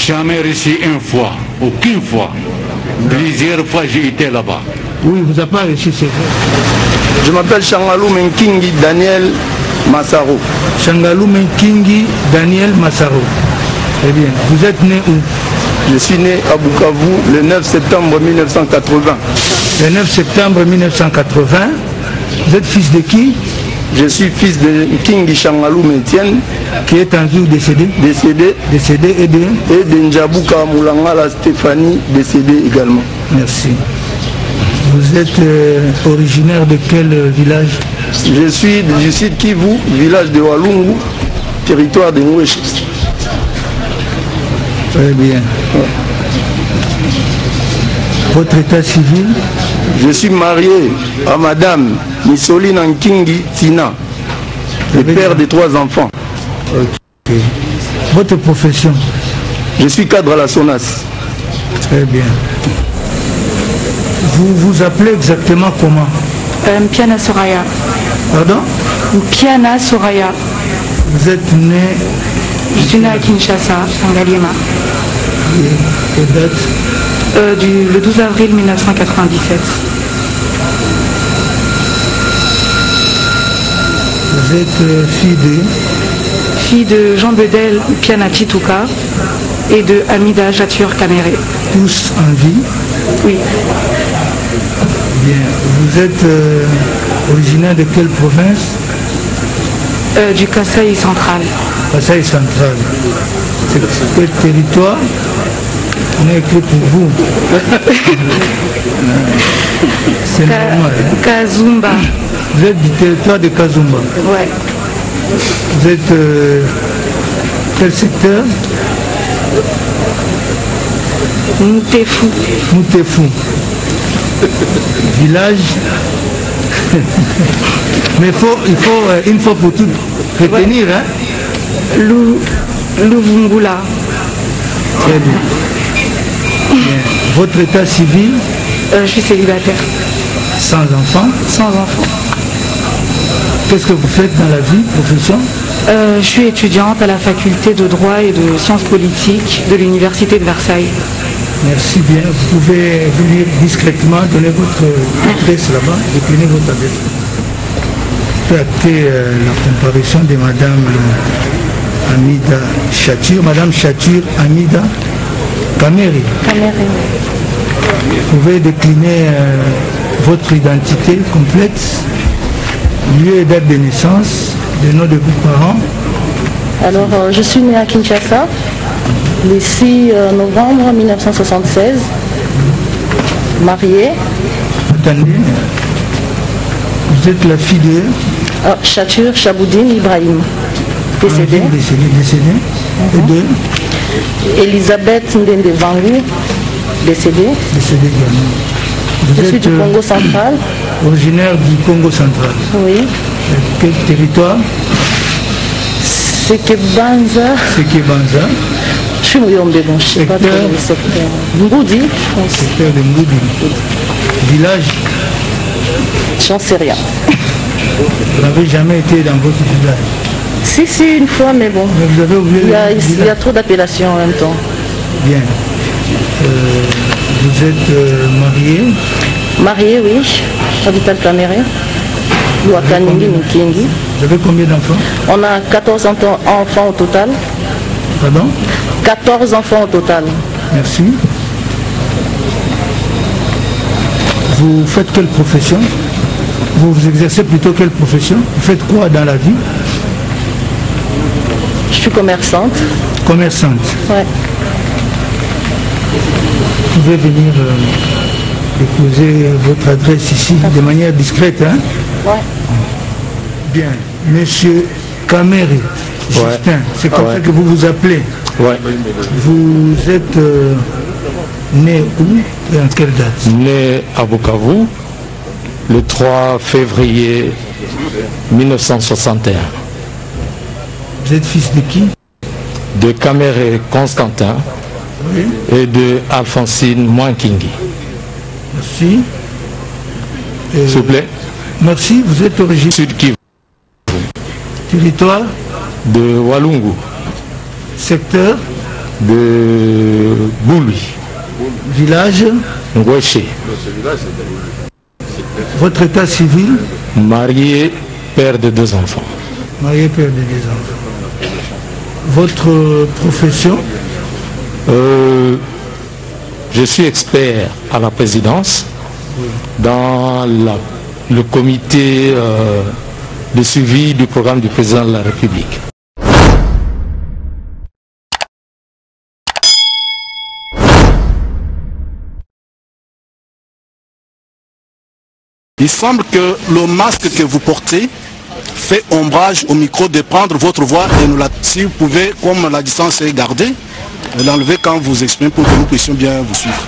Jamais reçu une fois, aucune fois. Plusieurs fois j'ai été là-bas. Oui, vous n'avez pas reçu, c'est vrai. Je m'appelle Changalou Menkingi Daniel Massaro. Changalou Menkingi Daniel Massaro. Très bien. Vous êtes né où? Je suis né à Bukavu le 9 septembre 1980. Le 9 septembre 1980. Vous êtes fils de qui? Je suis fils de Kingi Changalou Métienne. Qui est en vie ou décédé? Décédé. Décédé et de? Et de Njabuka Moulangala Stéphanie, décédée également. Merci. Vous êtes originaire de quel village? Je suis du sud Kivu, village de Walungu, territoire de Ngweche. Très bien. Votre état civil? Je suis marié à madame Missoline Nkingi Tina, le père de 3 enfants. Ok. Votre profession? Je suis cadre à la SONAS. Très bien. Vous vous appelez exactement comment? Piana Soraya. Pardon? Piana Soraya. Vous êtes né? Je suis né à Kinshasa, en Ngaliema. Et date? Le 12 avril 1997. Vous êtes fille de Jean Bedel Piana Chituka et de Amida Jatur Kamere. Tous en vie? Oui. Bien. Vous êtes originaire de quelle province? Du Kasaï central. Kasaï central. C'est quel territoire? On a écrit pour vous. C'est normal. Hein? Kazumba. Vous êtes du territoire de Kazumba? Ouais. Vous êtes quel secteur? Moutefou. Moutefou. Village. Mais il faut une fois pour toutes retenir. Ouais. Hein? Louvungula. Très bien. Bien. Votre état civil? Je suis célibataire. Sans enfant? Sans enfant. Qu'est-ce que vous faites dans la vie, profession? Je suis étudiante à la faculté de droit et de sciences politiques de l'université de Versailles. Merci bien. Vous pouvez venir discrètement donner votre adresse là-bas, décliner votre adresse. Je peux acter la comparution de Madame Amida Chatur. Madame Chatur Amida Kamere. Vous pouvez décliner votre identité complète, lieu et date de naissance, le nom de vos parents. Alors, je suis née à Kinshasa le 6 novembre 1976, mariée. Attendez, vous êtes la fille de Chatur Chaboudine Ibrahim, décédée. Décédée. Et de Elisabeth Ndende Vangu, décédée. Décédée également. Je suis du Congo central. Originaire du Congo central. Oui. Quel territoire? Sekebanza. Sekebanza. Je suis Mouyombe, bon, je ne sais pas trop le secteur. Ngoudi, je pense. Secteur de Ngoudi. Village? J'en sais rien. Vous n'avez jamais été dans votre village? Si, une fois, mais bon. Mais vous avez oublié il y a trop d'appellations en même temps. Bien. Vous êtes marié? Marié, oui. Habitat Kamere. Vous avez combien d'enfants? On a 14 enfants au total. Pardon? 14 enfants au total. Merci. Vous faites quelle profession? Vous exercez plutôt quelle profession? Vous faites quoi dans la vie? Je suis commerçante. Commerçante? Ouais. Vous pouvez venir déposer votre adresse ici de manière discrète, hein? Ouais. Bien. Monsieur Kamere, Justin, c'est comme ça que vous vous appelez? Ouais. Vous êtes né où et en quelle date? Né à Bukavu le 3 février 1961. Vous êtes fils de qui? De Kamere Constantin, oui, et de Alphonsine Mwankingi. Merci. S'il vous plaît. Merci, vous êtes originaire Sud Kivu. Territoire? De Walungu. Secteur? de Boului. Village Ngouéché. Votre état civil? Marié, père de 2 enfants. Marié, père de 2 enfants. Votre profession? Je suis expert à la présidence dans le comité de suivi du programme du président de la République. Il semble que le masque que vous portez fait ombrage au micro de prendre votre voix et nous la... Si vous pouvez, comme la distance est gardée, l'enlever quand vous exprimez pour que nous puissions bien vous suivre.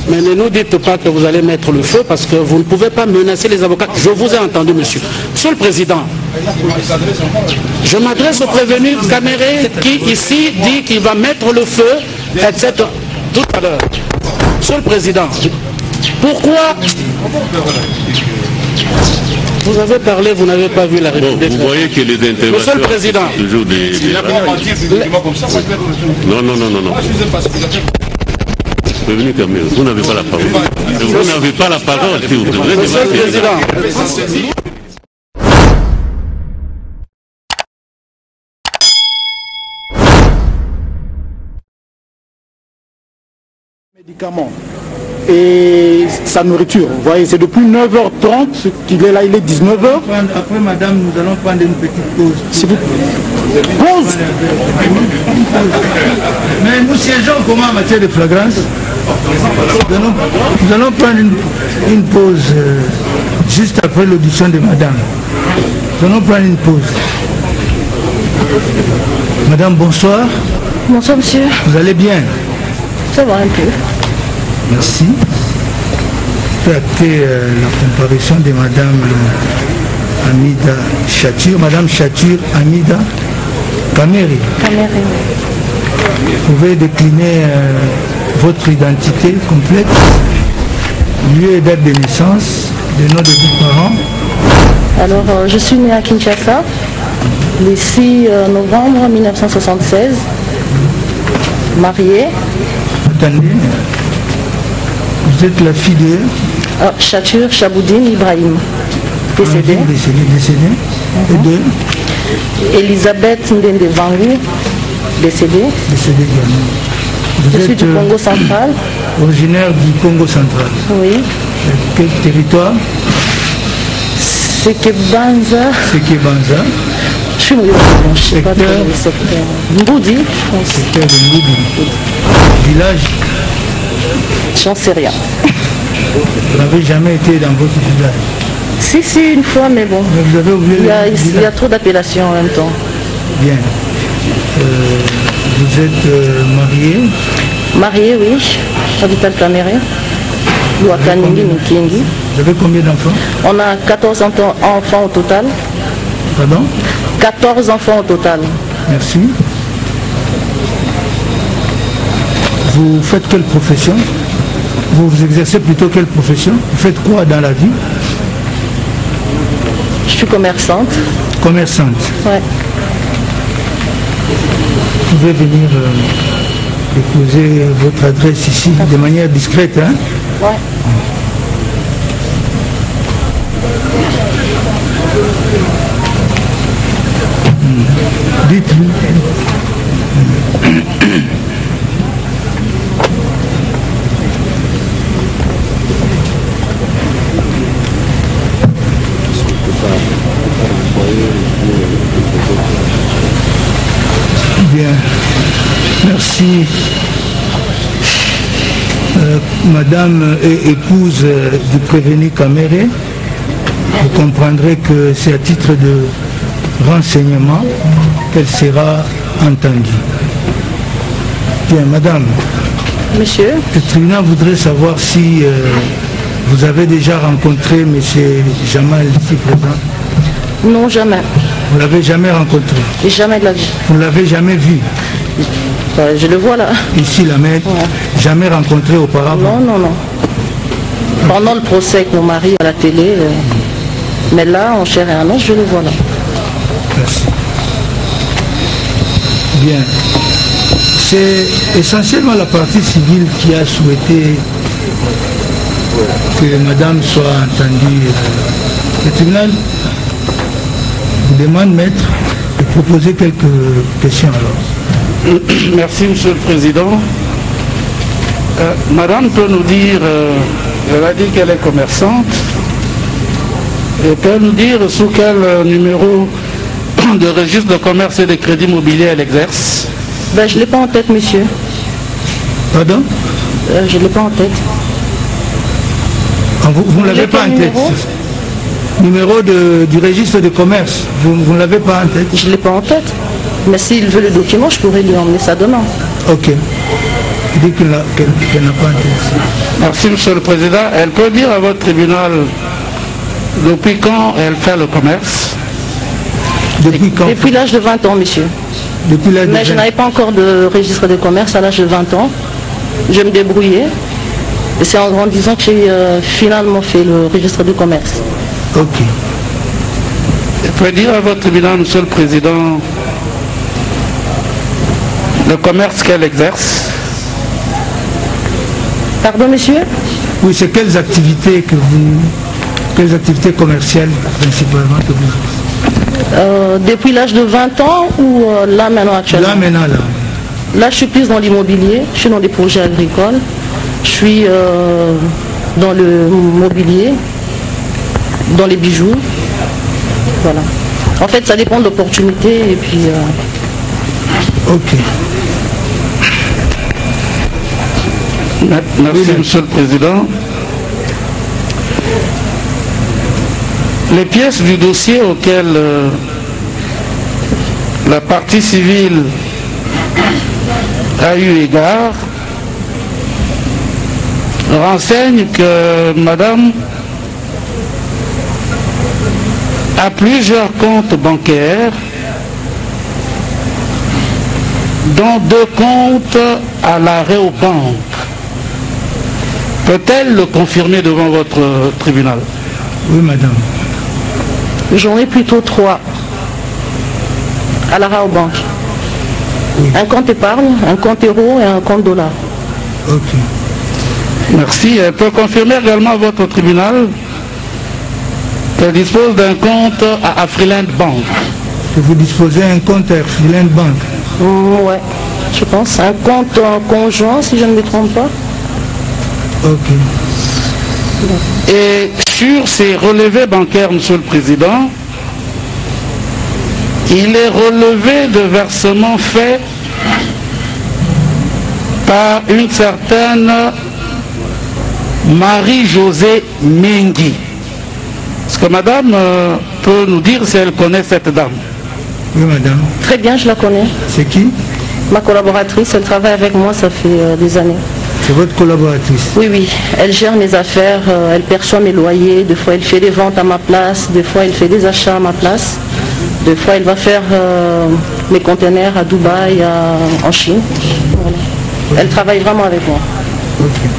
Mais ne nous dites pas que vous allez mettre le feu parce que vous ne pouvez pas menacer les avocats. Je vous ai entendu, monsieur. Monsieur le Président, je m'adresse au prévenu Caméré qui ici dit qu'il va mettre le feu, etc. Tout à l'heure. Monsieur le Président, pourquoi vous avez parlé, vous n'avez pas vu la République? Bon, vous voyez que les interventions... Monsieur le Président, toujours des... Non. Prévenu Caméré, vous n'avez pas la parole. Vous n'avez pas la parole si vous devez... Monsieur le Président. Médicaments et sa nourriture. Vous voyez, c'est depuis 9h30 qu'il est là, il est 19h. Après, madame, nous allons prendre une petite pause. S'il vous plaît. Pause. Mais nous siégeons comment en matière de flagrance? Nous allons prendre une pause juste après l'audition de madame. Nous allons prendre une pause. Madame, bonsoir. Bonsoir, monsieur. Vous allez bien? Ça va un peu. Merci. Je peux acter la comparution de madame Amida Chatur. Madame Chatur Amida Caméré. Caméré. Vous pouvez décliner votre identité complète, lieu et date de naissance, le nom de vos parents. Alors, je suis née à Kinshasa, le 6 novembre 1976, mariée. Attendez, vous êtes la fille de Chatur Chaboudine Ibrahim, décédée. Décédée. Et de Elisabeth Ndende Vangu, décédée. Décédée également. Je suis du Congo central. Originaire du Congo central. Oui. Quel territoire? Sekebanza. Sekebanza. Je suis mouillée, je ne sais pas trop le secteur. Mboudi, je pense. Secteur de Mboudi. Village? J'en sais rien. Vous n'avez jamais été dans votre village? Si, une fois, mais bon. Mais vous avez oublié il y a trop d'appellations en même temps. Bien. Vous êtes marié? Marié, oui. Habitat Caméré. Vous avez combien d'enfants? On a 14 enfants au total. Pardon? 14 enfants au total. Merci. Vous faites quelle profession? Vous exercez plutôt quelle profession? Vous faites quoi dans la vie? Je suis commerçante. Commerçante? Ouais. Vous pouvez venir déposer votre adresse ici de manière discrète, hein? Ouais. Dites-lui. Bien, merci. Madame est épouse du prévenu Caméré. Vous comprendrez que c'est à titre de renseignement qu'elle sera entendue. Bien, madame. Monsieur. Le tribunal voudrait savoir si vous avez déjà rencontré M. Jamal ici présent. Non, jamais. Vous ne l'avez jamais rencontré? Jamais de la vie. Vous ne l'avez jamais vu? Je le vois là. Ici, la mère, ouais. Jamais rencontré auparavant? Non. Pendant le procès avec mon mari à la télé, mais là, en chair et en os, je le vois là. Merci. Bien. C'est essentiellement la partie civile qui a souhaité que madame soit entendue. Le tribunal vous demande, maître, de proposer quelques questions alors. Merci, Monsieur le Président. Madame peut nous dire, elle a dit qu'elle est commerçante, et peut nous dire sous quel numéro de registre de commerce et de crédit immobilier elle exerce? Ben, je ne l'ai pas en tête, monsieur. Pardon? Je ne l'ai pas en tête. Ah, vous ne l'avez pas en tête? Numéro du registre de commerce, vous ne l'avez pas en tête? Je ne l'ai pas en tête. Mais s'il veut le document, je pourrais lui emmener ça demain. Ok. Il dit qu'elle n'a pas en tête. Merci, Monsieur le Président. Elle peut dire à votre tribunal depuis quand elle fait le commerce? Depuis quand? Depuis l'âge de 20 ans, monsieur. Depuis l'âge de 20 ans. Mais je n'avais pas encore de registre de commerce à l'âge de 20 ans. Je me débrouillais. Et c'est en grandissant que j'ai finalement fait le registre de commerce. Ok. Elle peut dire à votre tribunal, Monsieur le Président, le commerce qu'elle exerce? Pardon, monsieur? Oui, c'est quelles activités commerciales principalement que vous... Depuis l'âge de 20 ans ou là maintenant actuellement? Là maintenant, là. Là, je suis plus dans l'immobilier, je suis dans des projets agricoles, je suis dans le mobilier, dans les bijoux. Voilà. En fait, ça dépend de l'opportunité et puis... Ok. Merci, Monsieur le Président. Les pièces du dossier auxquelles la partie civile a eu égard renseignent que madame a plusieurs comptes bancaires, dont 2 comptes à la Réobank. Peut-elle le confirmer devant votre tribunal? Oui, madame. J'en ai plutôt 3 à la Raobank. Oui. Un compte épargne, un compte euro et un compte dollar. Ok. Merci. Elle peut confirmer également à votre tribunal qu'elle dispose d'un compte à Afriland Bank. Que vous disposez d'un compte à Afriland Bank? Ouais, je pense. Un compte conjoint, si je ne me trompe pas. Ok. Et sur ces relevés bancaires, Monsieur le Président, il est relevé de versements faits par une certaine Marie-Josée Mengi. Est-ce que madame peut nous dire si elle connaît cette dame? Oui, madame. Très bien, je la connais. C'est qui? Ma collaboratrice, elle travaille avec moi, ça fait des années. C'est votre collaboratrice? Oui, oui. Elle gère mes affaires, elle perçoit mes loyers, des fois elle fait des ventes à ma place, des fois elle fait des achats à ma place, des fois elle va faire mes conteneurs à Dubaï, en Chine. Voilà. Elle travaille vraiment avec moi. Okay.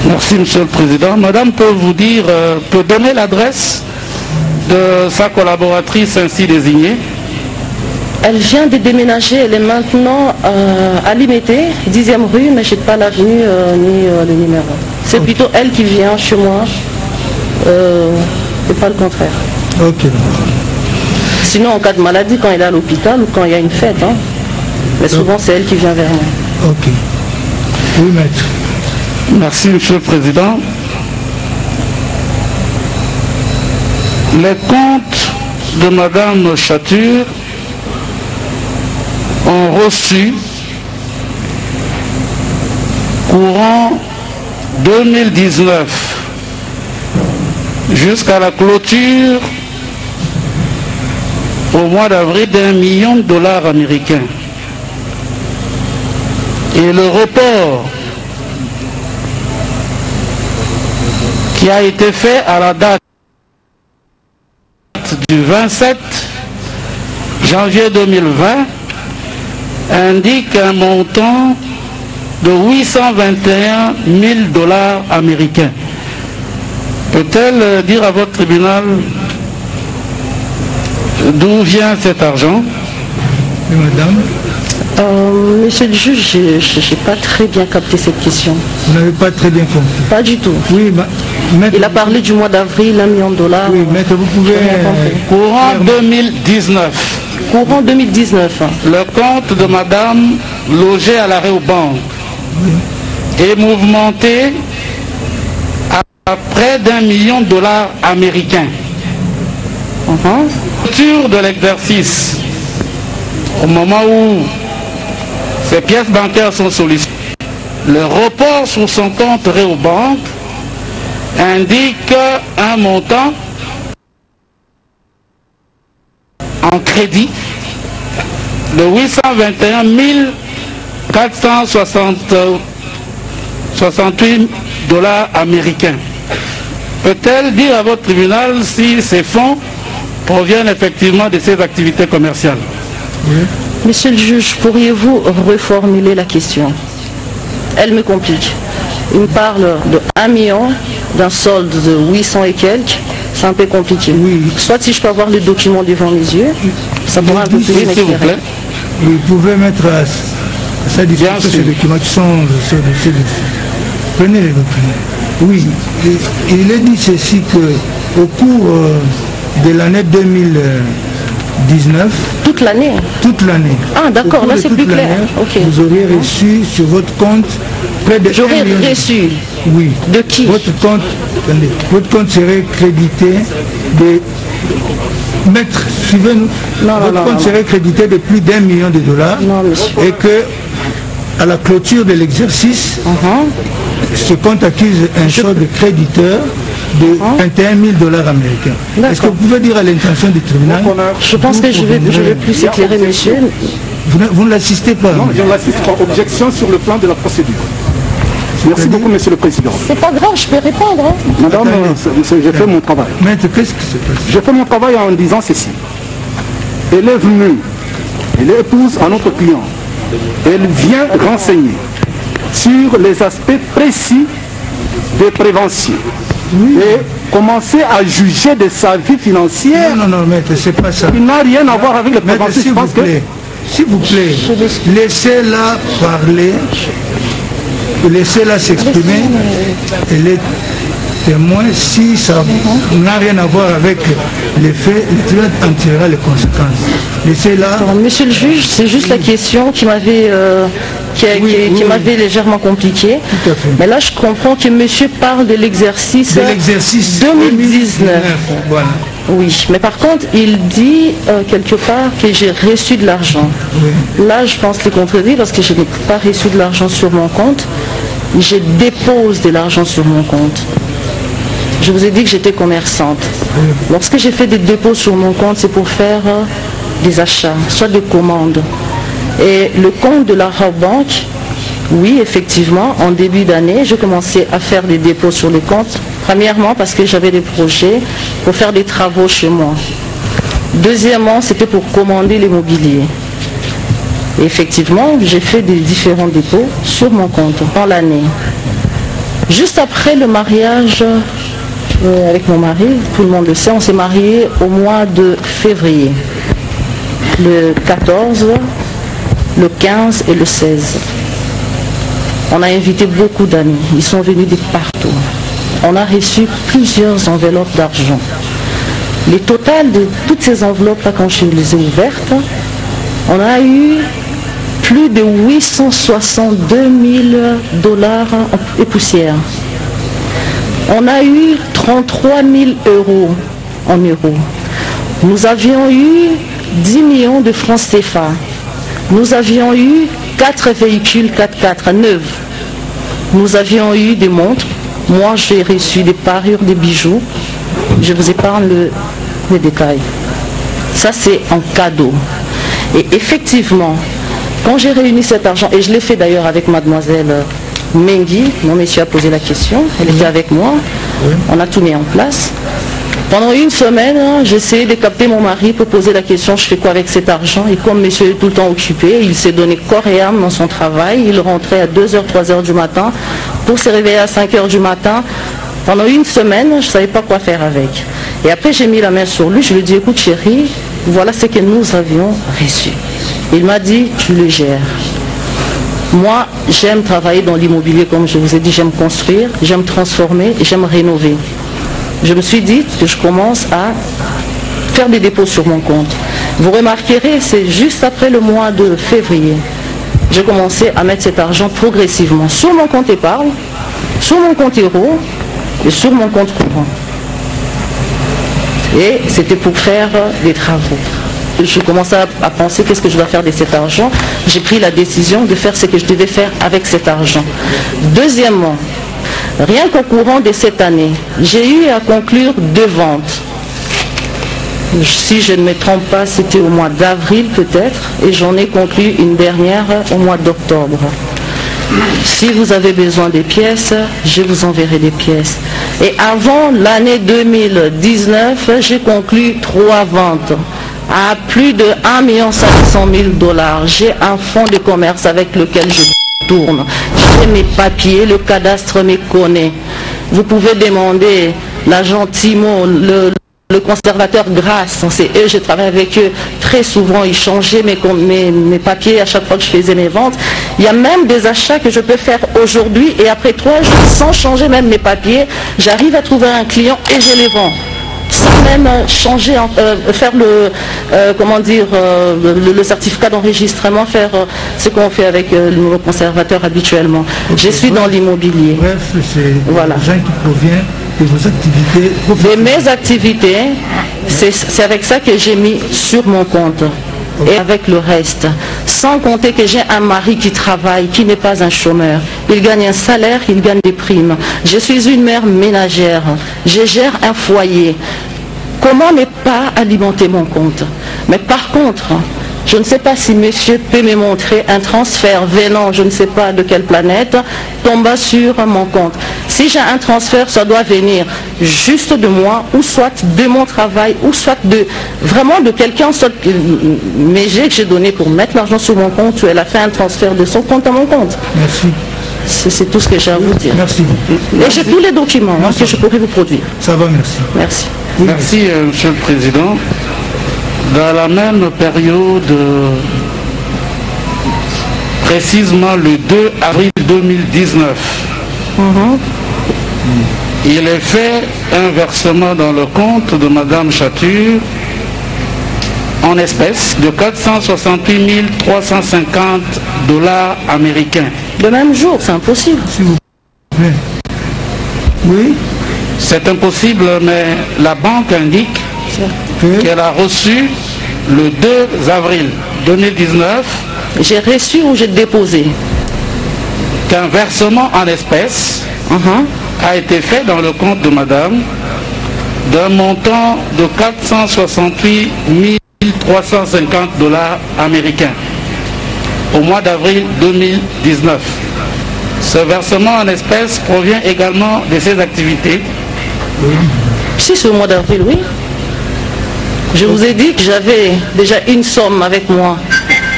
Merci, Monsieur le Président. Madame peut vous dire, peut donner l'adresse de sa collaboratrice ainsi désignée? Elle vient de déménager, elle est maintenant à Limité, 10e rue, mais je n'ai pas l'avenue ni le numéro. C'est plutôt elle qui vient chez moi, et pas le contraire. Ok. Sinon, en cas de maladie, quand elle est à l'hôpital ou quand il y a une fête, hein, mais souvent c'est elle qui vient vers moi. Ok. Oui, maître. Merci, Monsieur le Président. Les comptes de Madame Chature ont reçu courant 2019 jusqu'à la clôture au mois d'avril d'1 million de dollars américains. Et le report qui a été fait à la date du 27 janvier 2020 indique un montant de 821 000 dollars américains. Peut-elle dire à votre tribunal d'où vient cet argent? Oui, madame. Monsieur le juge, je n'ai pas très bien capté cette question. Vous n'avez pas très bien compris? Pas du tout. Oui, maître, il a parlé du mois d'avril, $1 million. Oui, maître, vous pouvez... Courant 2019. Courant 2019. Le compte de madame logée à l'arrêt aux banques est mouvementé à près d'$1 million américains. Sur de l'exercice, au moment où ces pièces bancaires sont sollicitées, le report sur son compte Réobank indique un montant en crédit de $821 468 américains. Peut-elle dire à votre tribunal si ces fonds proviennent effectivement de ces activités commerciales? Monsieur le juge, pourriez-vous reformuler la question? Elle me complique. Il me parle de 1 million, d'un solde de 800 et quelques. C'est un peu compliqué. Oui. Soit si je peux avoir le document devant mes yeux, ça pourra un peu plus m'éclairer. Vous pouvez mettre à sa disposition ces documents qui sont sur le dossier. Prenez les documents. Oui, il est dit ceci qu'au cours de l'année 2019... Toute l'année? Toute l'année. Ah d'accord, là c'est plus clair. Okay. Vous auriez reçu sur votre compte près de... J'aurais reçu? Oui. De qui? Votre compte serait crédité de... Maître, suivez-nous. Votre compte serait crédité de plus d'$1 million. Non, monsieur. Et que, à la clôture de l'exercice, ce compte accuse un solde de créditeur de $21 000 américains. Est-ce que vous pouvez dire à l'intention du tribunal? Je pense que je vais plus éclairer, monsieur. Vous ne l'assistez pas? Non, je ne l'assiste pas. Objection sur le plan de la procédure. Merci beaucoup, monsieur le président. C'est pas grave, je peux répondre. Hein. Madame, j'ai fait mon travail. Maître, qu'est-ce qui se passe? J'ai fait mon travail en disant ceci. Elle est venue, elle est épouse à notre client. Elle vient renseigner sur les aspects précis de prévention. Oui. Et commencer à juger de sa vie financière. Non, maître, c'est pas ça. Il n'a rien à voir avec le prévention. S'il vous plaît, laissez-la parler. Laissez-la s'exprimer. Elle est témoin. Si ça n'a rien à voir avec les faits, le tribunal en tirera les conséquences. Laissez-la. Monsieur le juge, c'est juste la question qui m'avait m'avait légèrement compliqué. Tout à fait. Mais là, je comprends que monsieur parle de l'exercice 2019. Voilà. Oui, mais par contre, il dit quelque part que j'ai reçu de l'argent. Oui. Là, je pense le contredire parce que je n'ai pas reçu de l'argent sur mon compte. Je dépose de l'argent sur mon compte. Je vous ai dit que j'étais commerçante. Oui. Lorsque j'ai fait des dépôts sur mon compte, c'est pour faire des achats, soit des commandes. Et le compte de la Réobank, oui, effectivement, en début d'année, je commençais à faire des dépôts sur le compte. Premièrement, parce que j'avais des projets pour faire des travaux chez moi. Deuxièmement, c'était pour commander l'immobilier. Et effectivement, j'ai fait des différents dépôts sur mon compte dans l'année. Juste après le mariage avec mon mari, tout le monde le sait, on s'est mariés au mois de février. Le 14, le 15 et le 16. On a invité beaucoup d'amis. Ils sont venus de partout. On a reçu plusieurs enveloppes d'argent. Le total de toutes ces enveloppes-là, quand je les ai ouvertes, on a eu plus de $862 000 et poussière. On a eu 33 000 € en euros. Nous avions eu 10 millions de francs CFA. Nous avions eu 4 véhicules 4x4 neufs. Nous avions eu des montres. Moi, j'ai reçu des parures, des bijoux. Je vous épargne les détails. Ça, c'est en cadeau. Et effectivement, quand j'ai réuni cet argent, et je l'ai fait d'ailleurs avec mademoiselle Mengi, mon monsieur a posé la question, elle était avec moi, on a tout mis en place. Pendant une semaine, j'ai essayé de capter mon mari pour poser la question, je fais quoi avec cet argent? Et comme monsieur est tout le temps occupé, il s'est donné corps et âme dans son travail, il rentrait à 2h, 3h du matin, pour se réveiller à 5h du matin. Pendant une semaine, je ne savais pas quoi faire avec. Et après, j'ai mis la main sur lui, je lui ai dit, écoute chérie, voilà ce que nous avions reçu. Il m'a dit, tu le gères. Moi, j'aime travailler dans l'immobilier, comme je vous ai dit, j'aime construire, j'aime transformer et j'aime rénover. Je me suis dit que je commence à faire des dépôts sur mon compte. Vous remarquerez, c'est juste après le mois de février. J'ai commencé à mettre cet argent progressivement sur mon compte épargne, sur mon compte euro et sur mon compte courant. Et c'était pour faire des travaux. Je commençais à penser qu'est-ce que je dois faire de cet argent. J'ai pris la décision de faire ce que je devais faire avec cet argent. Deuxièmement, rien qu'au courant de cette année, j'ai eu à conclure 2 ventes. Si je ne me trompe pas, c'était au mois d'avril peut-être, et j'en ai conclu une dernière au mois d'octobre. Si vous avez besoin des pièces, je vous enverrai des pièces. Et avant l'année 2019, j'ai conclu 3 ventes à plus de 1 500 000 $. J'ai un fonds de commerce avec lequel je tourne. J'ai mes papiers, le cadastre me connaît. Vous pouvez demander l'agent Timo, le conservateur Grasse, c'est eux, je travaille avec eux très souvent, ils changeaient mes papiers à chaque fois que je faisais mes ventes. Il y a même des achats que je peux faire aujourd'hui et après 3 jours, sans changer même mes papiers, j'arrive à trouver un client et je les vends. Sans même changer, faire le certificat d'enregistrement, faire ce qu'on fait avec le conservateur habituellement. Je suis dans l'immobilier. Bref, c'est voilà. L'argent qui provient de vos activités. De mes activités, c'est avec ça que j'ai mis sur mon compte. Et avec le reste, sans compter que j'ai un mari qui travaille, qui n'est pas un chômeur. Il gagne un salaire, il gagne des primes. Je suis une mère ménagère, je gère un foyer. Comment ne pas alimenter mon compte? Mais par contre, je ne sais pas si monsieur peut me montrer un transfert venant, je ne sais pas de quelle planète, tombant sur mon compte. Si j'ai un transfert, ça doit venir juste de moi, ou soit de mon travail, ou soit vraiment de quelqu'un, mais que j'ai donné pour mettre l'argent sur mon compte, ou elle a fait un transfert de son compte à mon compte. Merci. C'est tout ce que j'ai à vous dire. Merci. Et j'ai tous les documents que je pourrais vous produire. Ça va, merci. Merci. Merci, Monsieur le Président. Dans la même période, précisément le 2 avril 2019, il est fait un versement dans le compte de Madame Chature en espèces de 468 350 $ américains. Le même jour, c'est impossible. S'il vous plaît. Oui. C'est impossible, mais la banque indique qu'elle a reçu le 2 avril 2019. J'ai reçu ou j'ai déposé? Qu'un versement en espèces a été fait dans le compte de madame d'un montant de 468 350 $ américains au mois d'avril 2019. Ce versement en espèces provient également de ses activités. Si c'est au mois d'avril, oui. Je vous ai dit que j'avais déjà une somme avec moi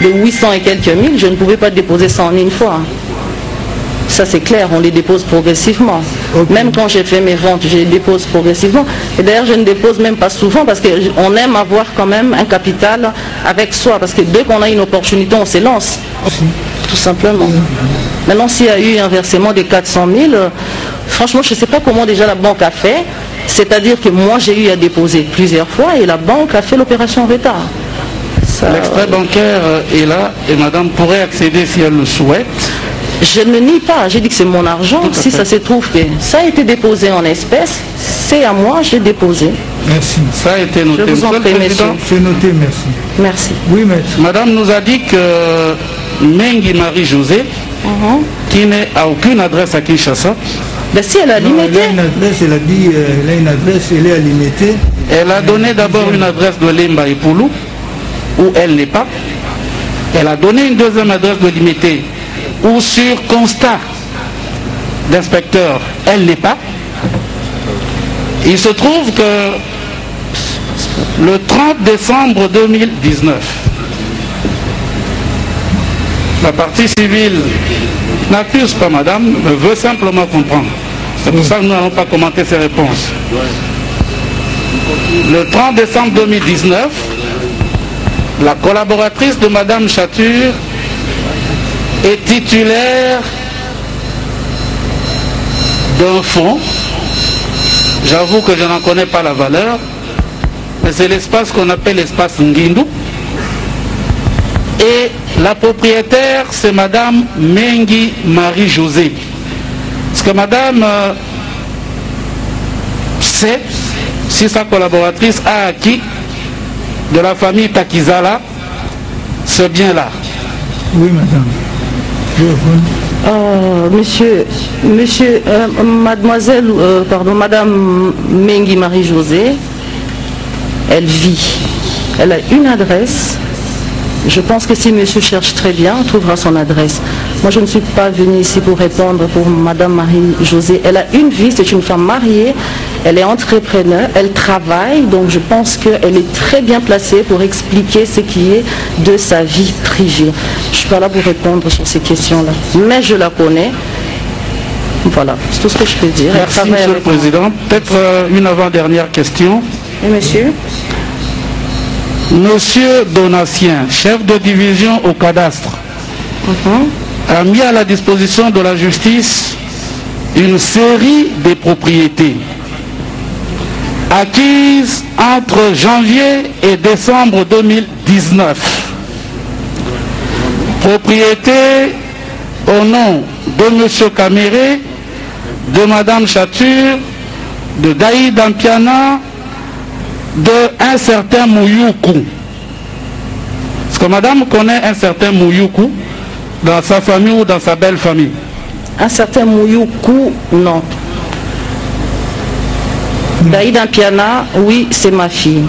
de 800 et quelques mille, je ne pouvais pas déposer ça en une fois. Ça c'est clair, on les dépose progressivement. Même quand j'ai fait mes ventes, je les dépose progressivement. Et d'ailleurs, je ne dépose même pas souvent parce qu'on aime avoir quand même un capital avec soi. Parce que dès qu'on a une opportunité, on se lance. Tout simplement. Maintenant, s'il y a eu un versement de 400 000, franchement, je ne sais pas comment déjà la banque a fait. C'est-à-dire que moi, j'ai eu à déposer plusieurs fois et la banque a fait l'opération en retard. L'extrait bancaire est là et madame pourrait accéder si elle le souhaite. Je ne nie pas, j'ai dit que c'est mon argent. Si ça se trouve que ça a été déposé en espèces, c'est à moi, j'ai déposé. Merci. Ça a été noté. Je vous en prie, monsieur. C'est noté, merci. Merci. Oui, maître. Madame nous a dit que Mengi Marie-Josée, qui n'est à aucune adresse à Kinshasa. Ben si, elle a limité. Elle a une adresse, elle a dit, elle a une adresse, elle est à limiter. Elle a donné d'abord une adresse de Lemba et Poulou, où elle n'est pas. Elle a donné une deuxième adresse de limité, où sur constat d'inspecteur, elle n'est pas. Il se trouve que le 30 décembre 2019, la partie civile n'accuse pas madame, mais veut simplement comprendre. C'est pour ça que nous n'allons pas commenter ses réponses. Le 30 décembre 2019, la collaboratrice de Madame Chature est titulaire d'un fonds. J'avoue que je n'en connais pas la valeur, mais c'est l'espace qu'on appelle l'espace Ngindu. Et la propriétaire, c'est Madame Mengi Marie-Josée. Parce que Madame sait si sa collaboratrice a acquis de la famille Takizala ce bien-là. Oui, madame. Madame Mengi Marie-Josée, elle vit. Elle a une adresse. Je pense que si monsieur cherche très bien, on trouvera son adresse. Moi, je ne suis pas venue ici pour répondre pour Madame Marie-Josée. Elle a une vie, c'est une femme mariée, elle est entrepreneur, elle travaille, donc je pense qu'elle est très bien placée pour expliquer ce qui est de sa vie privée. Je ne suis pas là pour répondre sur ces questions-là, mais je la connais. Voilà, c'est tout ce que je peux dire. Merci, Monsieur le Président. Peut-être une avant-dernière question. Et monsieur? Monsieur Donatien, chef de division au cadastre, a mis à la disposition de la justice une série de propriétés acquises entre janvier et décembre 2019. Propriétés au nom de Monsieur Caméré, de Madame Chature, de Daïd Ampiana, de un certain Mouyoukou. Parce que madame connaît un certain Mouyoukou dans sa famille ou dans sa belle famille. Un certain Mouyoukou, non. Daïd Ampiana, oui, c'est ma fille.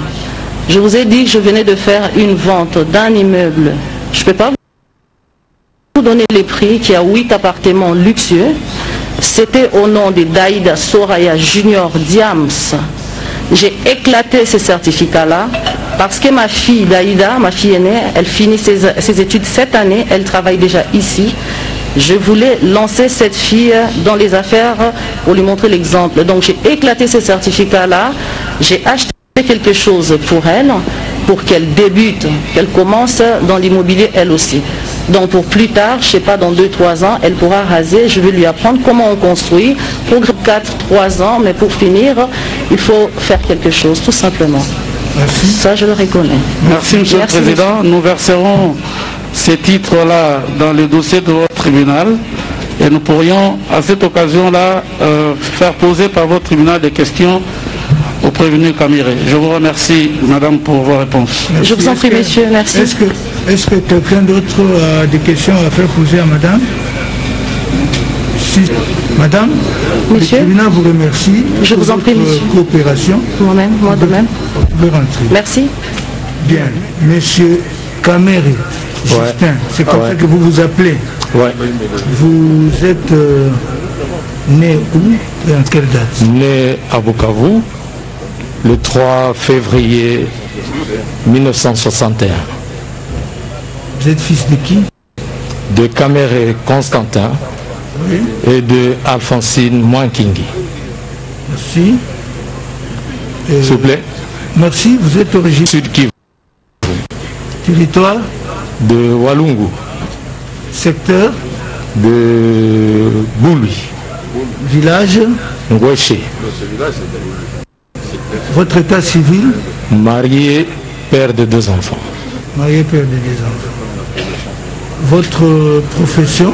Je vous ai dit que je venais de faire une vente d'un immeuble. Je ne peux pas vous donner les prix, qui a 8 appartements luxueux. C'était au nom de Daïda Soraya Junior Diams. J'ai éclaté ces certificats-là parce que ma fille Daïda, ma fille aînée, elle finit ses études cette année, elle travaille déjà ici. Je voulais lancer cette fille dans les affaires pour lui montrer l'exemple. Donc j'ai éclaté ces certificats-là, j'ai acheté quelque chose pour elle, pour qu'elle débute, qu'elle commence dans l'immobilier elle aussi. Donc pour plus tard, je ne sais pas, dans 2-3 ans, elle pourra raser, je vais lui apprendre comment on construit, pour 4-3 ans, mais pour finir, il faut faire quelque chose, tout simplement. Merci. Ça, je le reconnais. Merci, Monsieur le Président. Nous verserons ces titres-là dans le dossier de votre tribunal et nous pourrions, à cette occasion-là, faire poser par votre tribunal des questions au prévenu Caméré. Je vous remercie, madame, pour vos réponses. Merci. Je vous en prie, monsieur. Merci. Est-ce que quelqu'un d'autre a des questions à faire poser à madame? Si, madame, monsieur, le tribunal vous remercie. Je vous en prie, monsieur. Coopération. Moi-même, moi de même. Vous pouvez rentrer. Merci. Bien. Monsieur Caméré, Justin, c'est comme ça que vous vous appelez. Ouais. Vous êtes né où et en quelle date? Né à Bukavu, le 3 février 1961. Vous êtes fils de qui? De Caméré Constantin, oui, et de Alphonsine Mwankingi. Merci. S'il vous plaît. Merci, vous êtes originaire. Sud Kivu. Territoire? De Walungu. Secteur? De Bouli. Village? Ngweche. Votre état civil? Marié, père de 2 enfants. Marié, père de 2 enfants. Votre profession?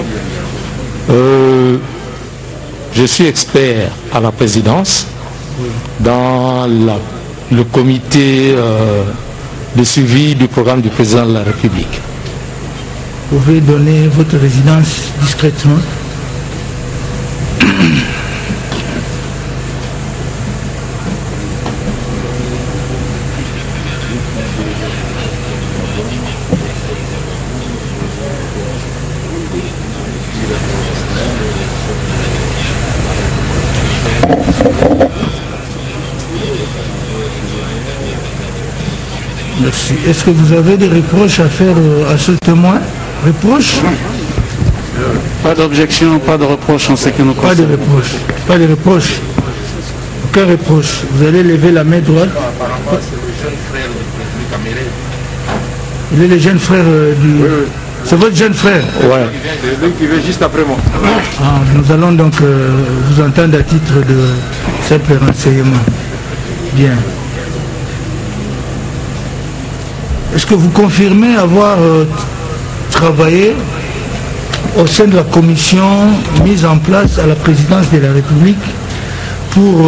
Je suis expert à la présidence, oui, dans le comité de suivi du programme du président de la République. Vous pouvez donner votre résidence discrètement? Merci. Est-ce que vous avez des reproches à faire à ce témoin? Reproches? Pas d'objection, pas de reproche en ce qui nous concerne. Pas de reproche. Pas de reproche. Aucun reproche. Vous allez lever la main droite. Il est le jeune frère du... Oui. C'est votre jeune frère? Ouais. C'est lui qui vient juste après moi. Ah, nous allons donc vous entendre à titre de simple renseignement. Bien. Est-ce que vous confirmez avoir travaillé au sein de la commission mise en place à la présidence de la République pour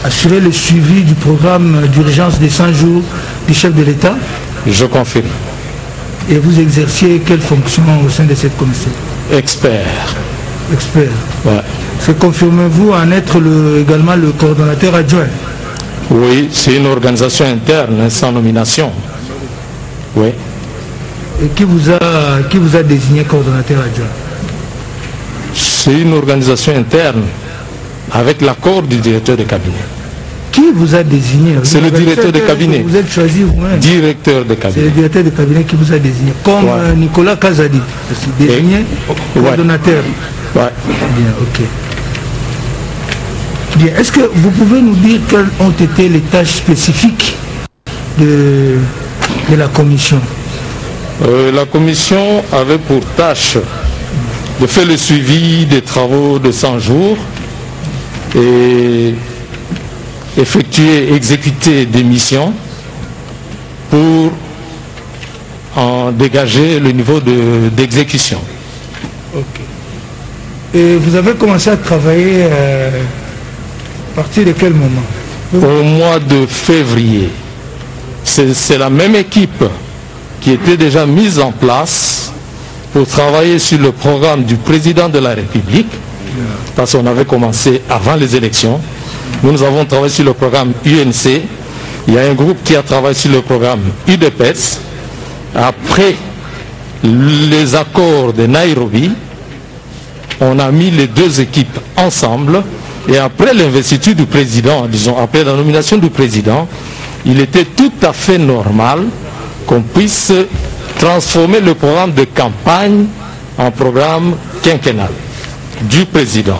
assurer le suivi du programme d'urgence des 100 jours du chef de l'État? Je confirme. Et vous exerciez quelle fonction au sein de cette commission? Expert. Expert. Ouais. Confirmez-vous en être également le coordonnateur adjoint? Oui, c'est une organisation interne, sans nomination. Oui. Et qui vous a désigné coordonnateur adjoint? C'est une organisation interne, avec l'accord du directeur de cabinet. Qui vous a désigné? C'est le directeur de cabinet. Vous êtes choisi vous-même. Directeur de cabinet. C'est le directeur de cabinet qui vous a désigné. Comme Nicolas Kazadi, désigné coordonnateur. Ouais. Bien, ok. Bien, est-ce que vous pouvez nous dire quelles ont été les tâches spécifiques de la commission? La commission avait pour tâche de faire le suivi des travaux de 100 jours et exécuter des missions pour en dégager le niveau d'exécution. Ok. Et vous avez commencé à travailler à partir de quel moment? Au mois de février. C'est la même équipe qui était déjà mise en place pour travailler sur le programme du président de la République, parce qu'on avait commencé avant les élections. Nous avons travaillé sur le programme UNC. Il y a un groupe qui a travaillé sur le programme UDPS. Après les accords de Nairobi, on a mis les deux équipes ensemble. Et après l'investiture du président, disons après la nomination du président, il était tout à fait normal qu'on puisse transformer le programme de campagne en programme quinquennal du président.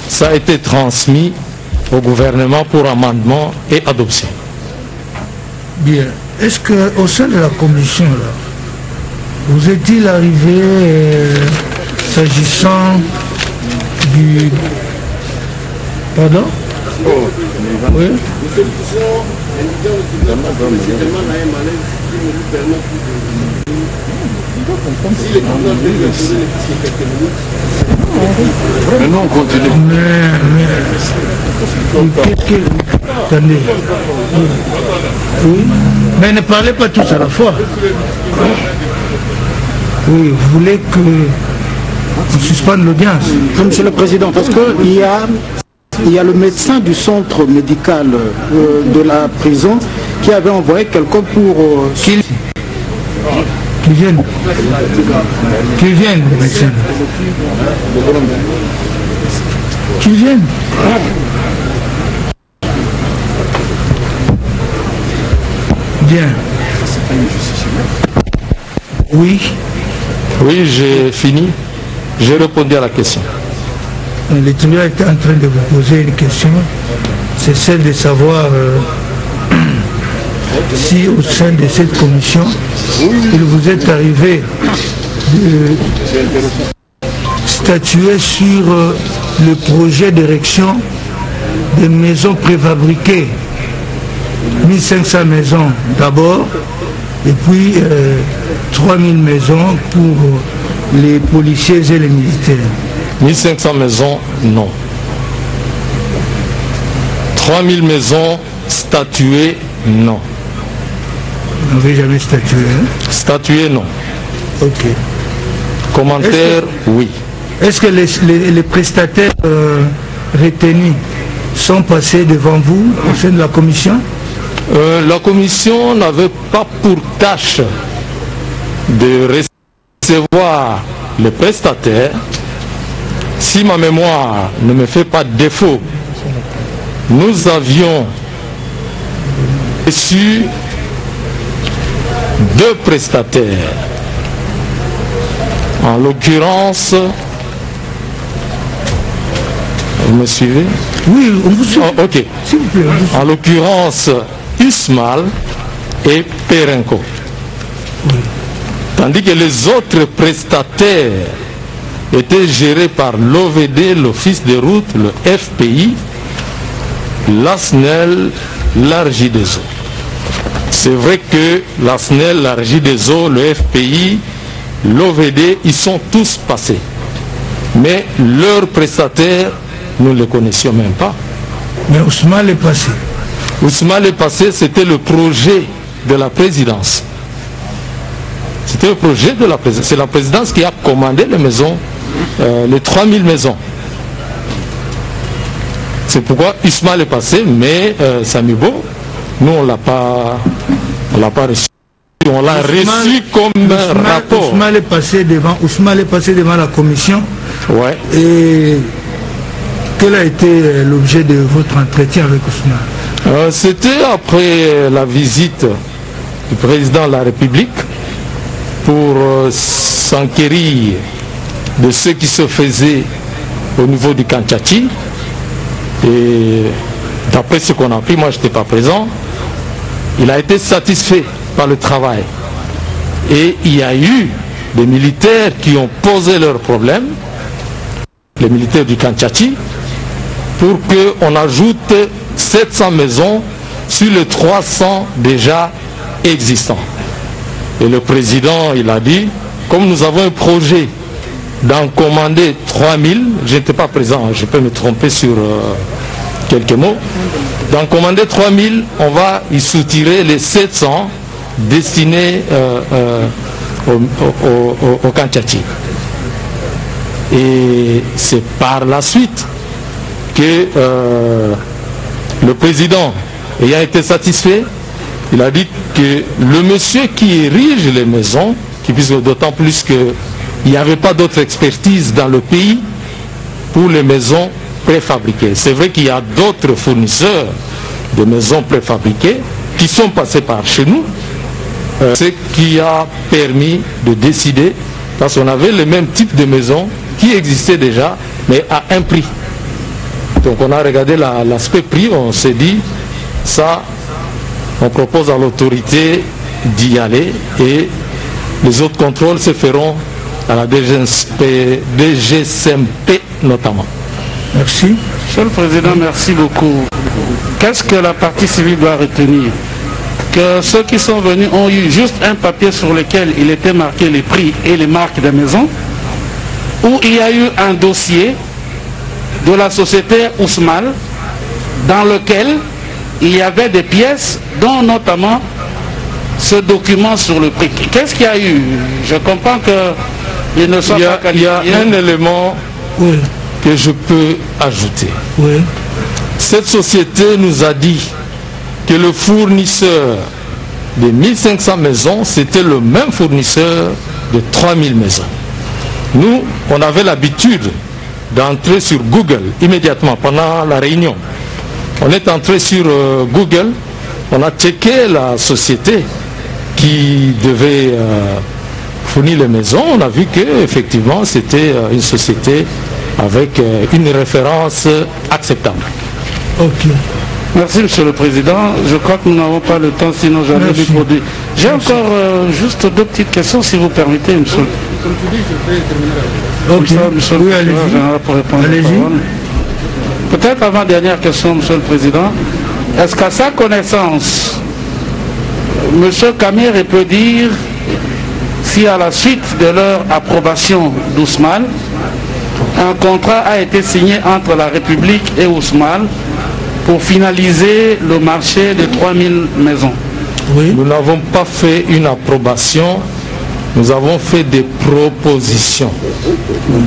Ça a été transmis au gouvernement pour amendement et adoption. Bien. Est-ce qu'au sein de la commission, là, vous est-il arrivé, s'agissant du... Pardon? Oui. Mais non, on continue. Attendez. Oui. Mais ne parlez pas tous à la fois. Oui, vous voulez que on suspende l'audience? Monsieur le Président, parce qu'il y a le médecin du centre médical de la prison qui avait envoyé quelqu'un pour... Qu'il vienne. Qu'il vienne, le médecin. Qu'il vienne. Bien. Oui. Oui, j'ai fini. J'ai répondu à la question. Le tribunal est en train de vous poser une question. C'est celle de savoir si au sein de cette commission, il vous est arrivé de statuer sur le projet d'érection des maisons préfabriquées. 1500 maisons d'abord, et puis 3000 maisons pour les policiers et les militaires. 1500 maisons, non. 3000 maisons statuées, non. Vous n'avez jamais statué, hein? Statuées, non. Ok. Commentaire, oui. Est-ce que les prestataires retenus sont passés devant vous au sein de la commission? La commission n'avait pas pour tâche de recevoir les prestataires. Si ma mémoire ne me fait pas défaut, nous avions reçu 2 prestataires. En l'occurrence, vous me suivez? Oui, on vous suit. Oh, ok. S'il vous plaît, en l'occurrence, Usmal et Perenco. Tandis que les autres prestataires étaient gérés par l'OVD, l'Office des routes, le FPI, l'ASNEL, l'ARJ des eaux. C'est vrai que l'ASNEL, l'ARJ des eaux, le FPI, l'OVD, ils sont tous passés. Mais leurs prestataires, nous ne les connaissions même pas. Mais Ousmane est passé. Ousmane est passé, c'était le projet de la présidence. C'était le projet de la présidence. C'est la présidence qui a commandé les maisons, les 3000 maisons. C'est pourquoi Ousmane est passé, mais Samibo, nous on l'a pas reçu. On l'a reçu comme rapport. Ousmane est passé devant la commission. Ouais. Et quel a été l'objet de votre entretien avec Ousmane? C'était après la visite du président de la République pour s'enquérir de ce qui se faisait au niveau du Kantchachi. Et d'après ce qu'on a appris, moi je n'étais pas présent, il a été satisfait par le travail. Et il y a eu des militaires qui ont posé leurs problèmes, les militaires du Kantchachi, pour qu'on ajoute 700 maisons sur les 300 déjà existants. Et le président, il a dit, comme nous avons un projet d'en commander 3000, je n'étais pas présent, je peux me tromper sur quelques mots, d'en commander 3000, on va y soutirer les 700 destinés au Kantchachi. Et c'est par la suite que le président, ayant été satisfait, il a dit que le monsieur qui érige les maisons, puisque d'autant plus qu'il n'y avait pas d'autre expertise dans le pays pour les maisons préfabriquées. C'est vrai qu'il y a d'autres fournisseurs de maisons préfabriquées qui sont passés par chez nous, ce qui a permis de décider, parce qu'on avait le même type de maisons qui existaient déjà, mais à un prix. Donc on a regardé l'aspect prix, on s'est dit, ça, on propose à l'autorité d'y aller et les autres contrôles se feront à la DGCMP notamment. Merci. Monsieur le Président, merci beaucoup. Qu'est-ce que la partie civile doit retenir? Que ceux qui sont venus ont eu juste un papier sur lequel il était marqué les prix et les marques des maisons, où il y a eu un dossier de la société Ousmane dans lequel il y avait des pièces, dont notamment ce document sur le prix. Qu'est-ce qu'il y a eu? Je comprends qu'il ne soit pas qualifié. Il y a un élément que je peux ajouter. Oui. Cette société nous a dit que le fournisseur des 1500 maisons, c'était le même fournisseur de 3000 maisons. Nous, on avait l'habitude d'entrer sur Google immédiatement pendant la réunion. On est entré sur Google, on a checké la société qui devait fournir les maisons. On a vu qu'effectivement c'était une société avec une référence acceptable. Ok. Merci Monsieur le Président. Je crois que nous n'avons pas le temps, sinon j'allais lui produire. J'ai encore juste deux petites questions, si vous permettez, Monsieur. Comme tu dis, je vais terminer. Monsieur le Président, pour répondre. Peut-être avant-dernière question, Monsieur le Président. Est-ce qu'à sa connaissance, Monsieur Kamere peut dire si à la suite de leur approbation d'Ousmane, un contrat a été signé entre la République et Ousmane pour finaliser le marché de 3000 maisons? Oui. Nous n'avons pas fait une approbation, nous avons fait des propositions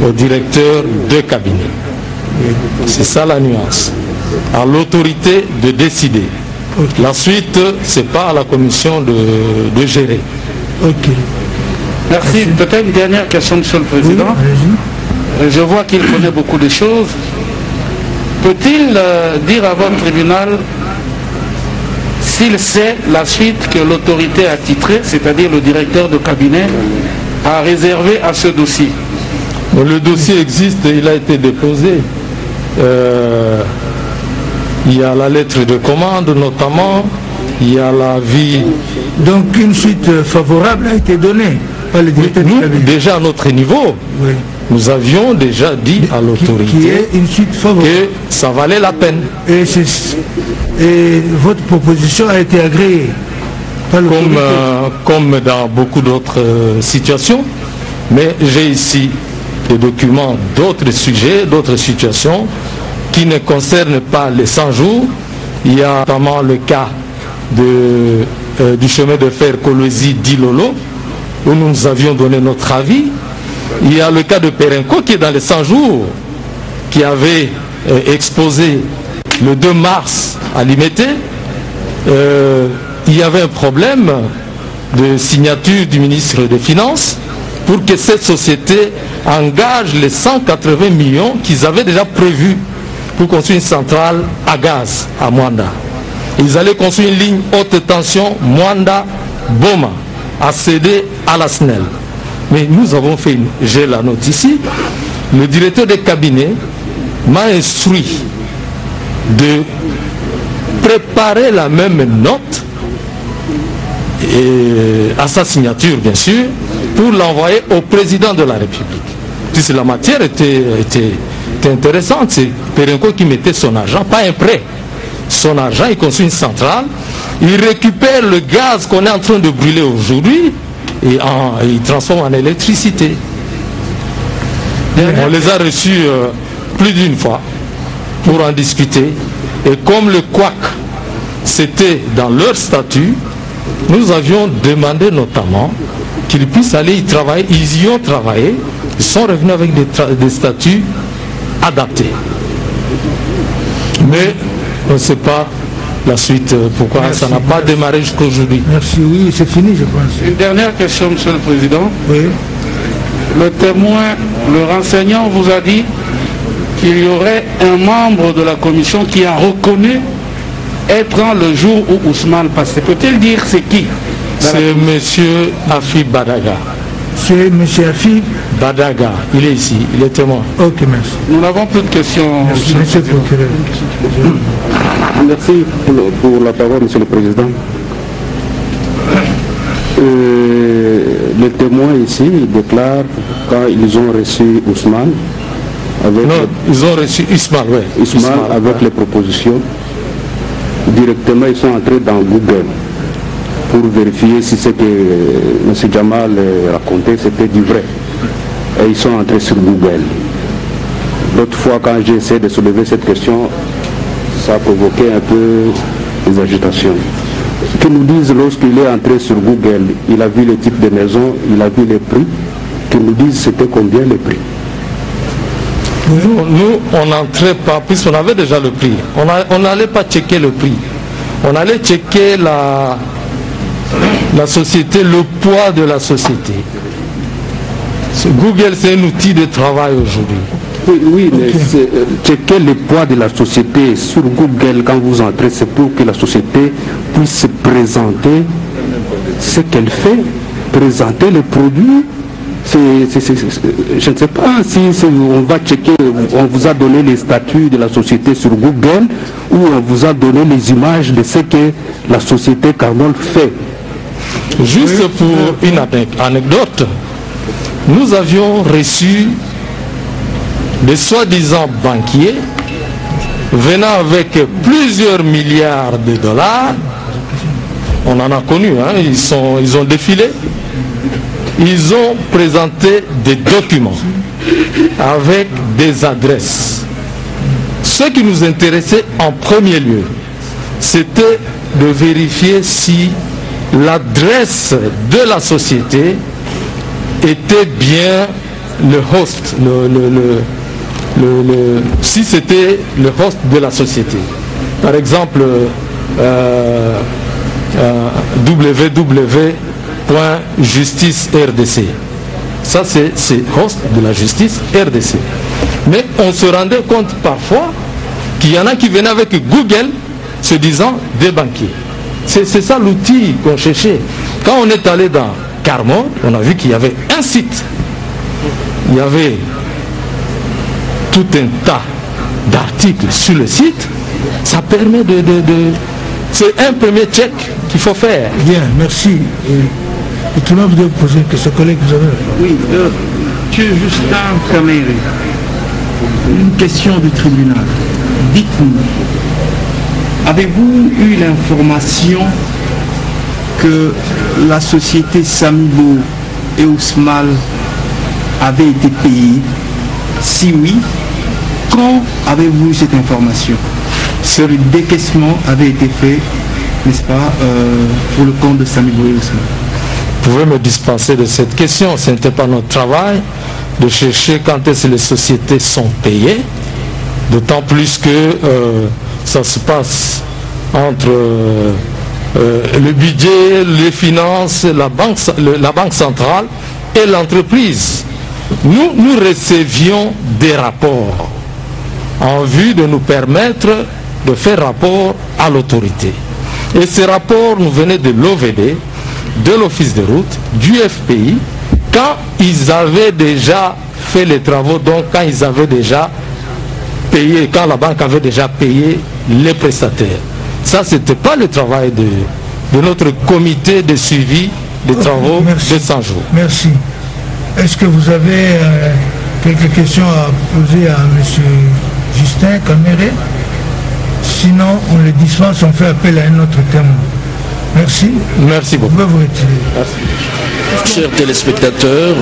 au directeur de cabinet. C'est ça la nuance. À l'autorité de décider. Okay. La suite, c'est pas à la commission de gérer. Ok. Merci. Peut-être une dernière question, Monsieur le Président. Oui, je vois qu'il connaît beaucoup de choses. Peut-il dire à votre tribunal s'il sait la suite que l'autorité attitrée, c'est-à-dire le directeur de cabinet, a réservé à ce dossier? Bon, le dossier existe, il a été déposé. Il y a la lettre de commande notamment, il y a l'avis Donc une suite favorable a été donnée par le directeur du cabinet. Déjà à notre niveau, oui. Nous avions déjà dit à l'autorité que ça valait la peine. Et votre proposition a été agréée par l'autorité. Comme dans beaucoup d'autres situations, mais j'ai ici des documents d'autres sujets, d'autres situations qui ne concernent pas les 100 jours. Il y a notamment le cas du chemin de fer Kolwezi-Dilolo, où nous avions donné notre avis. Il y a le cas de Perenco qui est dans les 100 jours, qui avait exposé le 2 mars à Limete. Il y avait un problème de signature du ministre des Finances pour que cette société engage les 180 millions qu'ils avaient déjà prévus pour construire une centrale à gaz à Mwanda. Ils allaient construire une ligne haute tension Mwanda-Boma à céder à la SNEL. Mais nous avons fait, j'ai la note ici, le directeur des cabinets m'a instruit de préparer la même note, et à sa signature bien sûr, pour l'envoyer au président de la République. Puisque la matière était intéressante, c'est Perenco qui mettait son argent, pas un prêt. Son argent, il construit une centrale, il récupère le gaz qu'on est en train de brûler aujourd'hui, et il transforme en électricité. On les a reçus plus d'une fois pour en discuter. Et comme le couac, c'était dans leur statut, nous avions demandé notamment qu'ils puissent aller y travailler. Ils y ont travaillé. Ils sont revenus avec des statuts adaptés. Mais on ne sait pas la suite, pourquoi ça n'a pas démarré jusqu'à aujourd'hui. Merci, oui, c'est fini, je pense. Une dernière question, Monsieur le Président. Oui. Le témoin, le renseignant vous a dit qu'il y aurait un membre de la commission qui a reconnu être le jour où Ousmane passait. Peut-il dire c'est qui? C'est M. Afi Badaga. C'est M. Afi Badaga, il est ici, il est témoin. Ok, merci. Nous n'avons plus de questions. Merci, monsieur le procureur. Merci pour la parole, Monsieur le Président. Les témoins ici déclarent quand ils ont reçu Ousmane, ils ont reçu Ismaël, oui. Ismaël avec les propositions. Directement, ils sont entrés dans Google pour vérifier si ce que M. Jamal racontait, c'était du vrai. Et ils sont entrés sur Google. L'autre fois, quand j'ai essayé de soulever cette question, ça a provoqué un peu des agitations. Que nous disent lorsqu'il est entré sur Google, il a vu le type de maison, il a vu les prix, que nous disent c'était combien les prix. Nous, on n'entrait pas, puisqu'on avait déjà le prix. On n'allait pas checker le prix. On allait checker la société, le poids de la société. Google, c'est un outil de travail aujourd'hui. Oui, mais checker le poids de la société sur Google quand vous entrez, c'est pour que la société puisse présenter ce qu'elle fait, présenter les produits. Je ne sais pas si on va checker, on vous a donné les statuts de la société sur Google ou on vous a donné les images de ce que la société Carmol fait. Juste pour une anecdote, nous avions reçu des soi-disant banquiers venant avec plusieurs milliards de dollars. On en a connu, hein, ils ont défilé. Ils ont présenté des documents avec des adresses. Ce qui nous intéressait en premier lieu, c'était de vérifier si l'adresse de la société était bien le host, si c'était le host de la société. Par exemple, www.justice RDC. Ça, c'est host de la justice RDC. Mais on se rendait compte parfois qu'il y en a qui venaient avec Google se disant des banquiers. C'est ça l'outil qu'on cherchait. Quand on est allé dans Carmol, on a vu qu'il y avait un site. Il y avait tout un tas d'articles sur le site. Ça permet C'est un premier check qu'il faut faire. Bien, merci. Et tout le monde vous poser que ce collègue vous avez. Oui, M. Justin Caméré, une question du tribunal. Dites-nous, avez-vous eu l'information que la société Samibo et Ousmal avait été payée? Si oui, quand avez-vous eu cette information? Le décaissement avait été fait, n'est-ce pas, pour le compte de Samibo et Ousmal. Vous pouvez me dispenser de cette question. Ce n'était pas notre travail de chercher quand est-ce que les sociétés sont payées, d'autant plus que ça se passe entre le budget, les finances, la banque centrale et l'entreprise. Nous recevions des rapports en vue de nous permettre de faire rapport à l'autorité. Et ces rapports nous venaient de l'OVD, de l'Office de route, du FPI, quand ils avaient déjà fait les travaux, donc quand ils avaient déjà payé, quand la banque avait déjà payé les prestataires. Ça, ce n'était pas le travail de notre comité de suivi des travaux de 100 jours. Merci. Est-ce que vous avez quelques questions à poser à M. Justin Caméré? Sinon, on le dispense, on fait appel à un autre témoin. Merci. Merci beaucoup. Vous pouvez vous retirer. Merci. Chers téléspectateurs,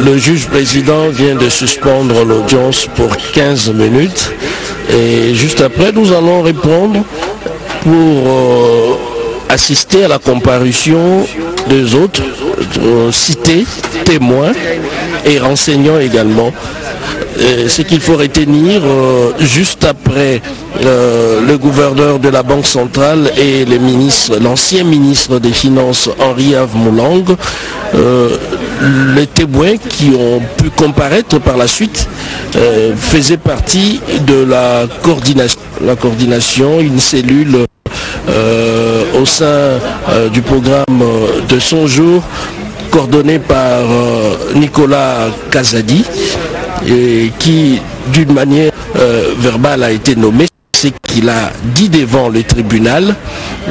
le juge président vient de suspendre l'audience pour 15 minutes et juste après nous allons répondre pour assister à la comparution des autres cités, témoins et renseignants également. Ce qu'il faut retenir, juste après le gouverneur de la Banque centrale et l'ancien ministre des Finances Henri-Ave Moulang, les témoins qui ont pu comparaître par la suite faisaient partie de la coordination, une cellule au sein du programme de 100 jours coordonné par Nicolas Kazadi, et qui d'une manière verbale a été nommé. C'est qu'il a dit devant le tribunal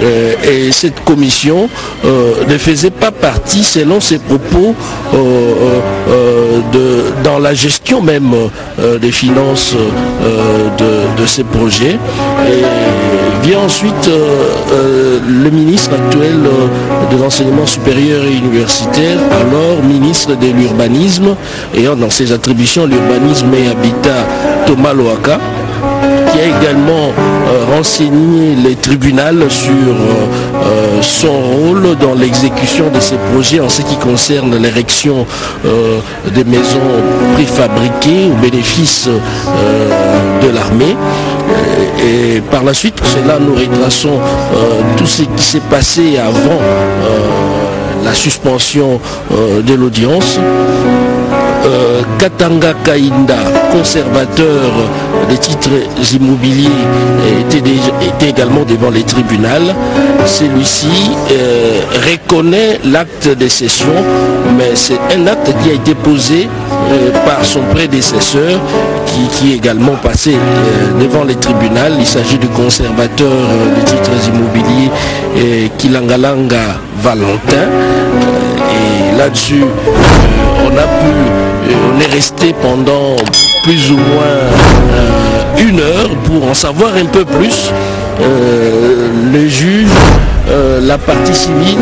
et cette commission ne faisait pas partie, selon ses propos, dans la gestion même des finances de ces projets. Et vient ensuite le ministre actuel de l'enseignement supérieur et universitaire, alors ministre de l'urbanisme, ayant dans ses attributions l'urbanisme et habitat, Thomas Loaka, qui a également renseigné les tribunaux sur son rôle dans l'exécution de ces projets en ce qui concerne l'érection des maisons préfabriquées au bénéfice de l'armée. Et par la suite, pour cela, nous retraçons tout ce qui s'est passé avant la suspension de l'audience. Katanga Kainda, conservateur des titres immobiliers, était également devant les tribunaux. Celui-ci reconnaît l'acte de cession, mais c'est un acte qui a été posé par son prédécesseur qui est également passé devant les tribunaux. Il s'agit du conservateur des titres immobiliers Kilangalanga Valentin. Et là-dessus, on est resté pendant plus ou moins 1 heure pour en savoir un peu plus. Le juge, la partie civile,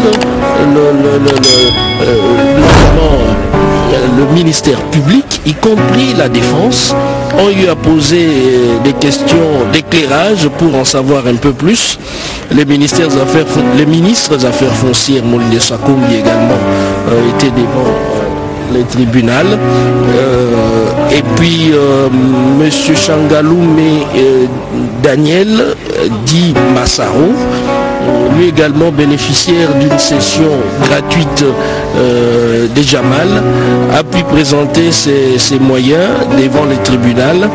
le ministère public, y compris la défense, ont eu à poser des questions d'éclairage pour en savoir un peu plus. Les ministres des Affaires foncières, Moulinde Sakoumi également, étaient devant les tribunaux. Et puis M. Changaloum et Daniel dit Massaro, lui également bénéficiaire d'une session gratuite des Jamal, a pu présenter ses moyens devant les tribunaux.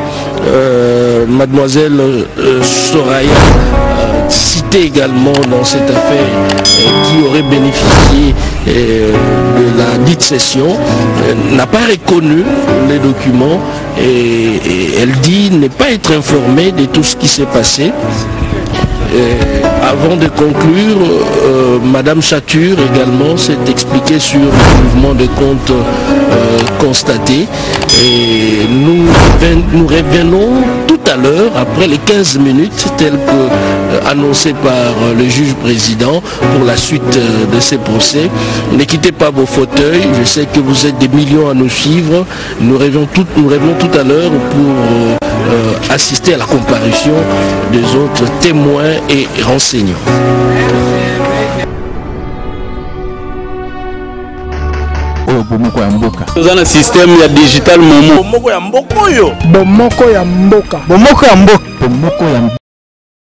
Mademoiselle Soraya, citée également dans cette affaire, qui aurait bénéficié de la dite session, n'a pas reconnu les documents et elle dit ne pas être informée de tout ce qui s'est passé. Avant de conclure, Madame Chature également s'est expliquée sur le mouvement de compte constaté. Et nous revenons tout à l'heure, après les 15 minutes, tel que annoncé par le juge président pour la suite de ces procès. Ne quittez pas vos fauteuils, je sais que vous êtes des millions à nous suivre. Nous revenons tout à l'heure pour assister à la comparution des autres témoins et renseignants. Nous avons un système digital momo. Bomoko ya mboka.